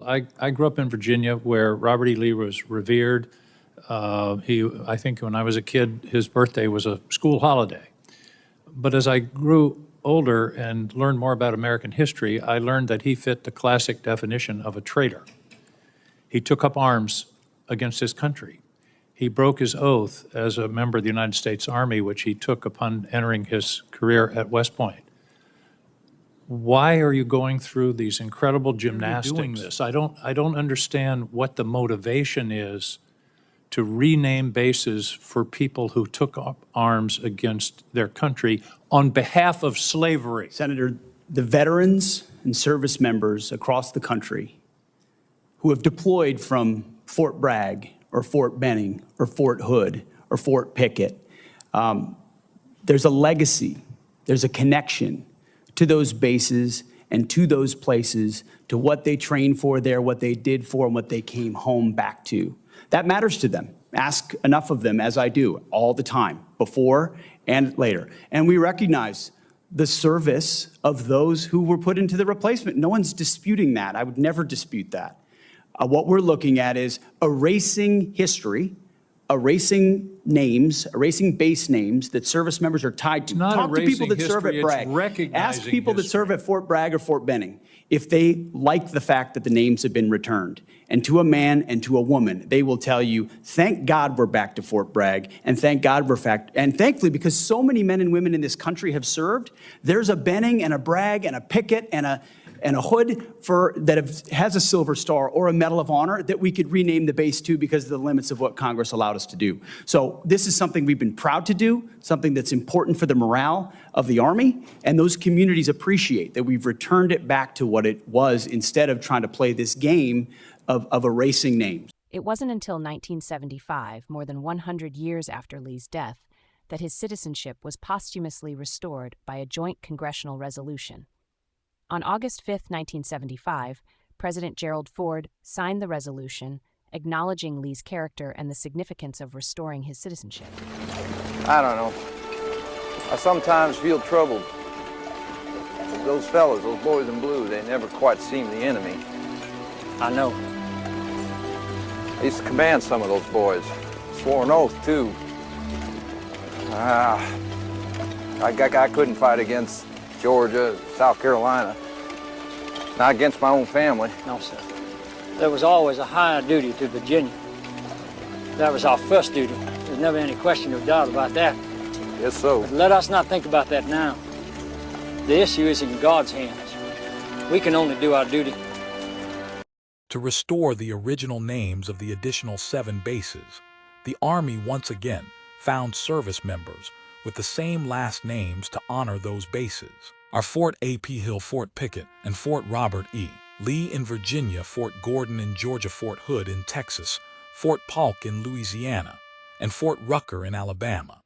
I grew up in Virginia where Robert E. Lee was revered. I think when I was a kid, his birthday was a school holiday. But as I grew older and learned more about American history, I learned that he fit the classic definition of a traitor. He took up arms against his country. He broke his oath as a member of the United States Army, which he took upon entering his career at West Point. Why are you going through these incredible gymnastics? Doing this? I don't understand what the motivation is to rename bases for people who took up arms against their country on behalf of slavery. Senator, the veterans and service members across the country who have deployed from Fort Bragg or Fort Benning or Fort Hood or Fort Pickett, there's a legacy, there's a connection to those bases and to those places, to what they trained for there, what they did for, and what they came home back to. That matters to them. Ask enough of them, as I do, all the time, before and later. And we recognize the service of those who were put into the replacement. No one's disputing that. I would never dispute that. What we're looking at is erasing history, erasing names, erasing base names that service members are tied to. Talk to people that serve at Bragg. Ask people that serve at Fort Bragg or Fort Benning if they like the fact that the names have been returned. And to a man and to a woman, they will tell you, thank God we're back to Fort Bragg, and thank God we're back. And thankfully, because so many men and women in this country have served, there's a Benning and a Bragg and a Pickett and a Hood has a Silver Star or a Medal of Honor that we could rename the base to because of the limits of what Congress allowed us to do. So this is something we've been proud to do, something that's important for the morale of the Army, and those communities appreciate that we've returned it back to what it was instead of trying to play this game of erasing names. It wasn't until 1975, more than 100 years after Lee's death, that his citizenship was posthumously restored by a joint congressional resolution. On August 5, 1975, President Gerald Ford signed the resolution acknowledging Lee's character and the significance of restoring his citizenship. I don't know. I sometimes feel troubled. Those fellas, those boys in blue, they never quite seem the enemy. I know. I used to command some of those boys. Swore an oath, too. I couldn't fight against Georgia, South Carolina. Not against my own family. No, sir. There was always a higher duty to Virginia. That was our first duty. There's never any question or doubt about that. Yes, so. But let us not think about that now. The issue is in God's hands. We can only do our duty. To restore the original names of the additional 7 bases, the Army once again found service members with the same last names to honor those bases are Fort A.P. Hill, Fort Pickett, and Fort Robert E. Lee in Virginia, Fort Gordon in Georgia, Fort Hood in Texas, Fort Polk in Louisiana, and Fort Rucker in Alabama.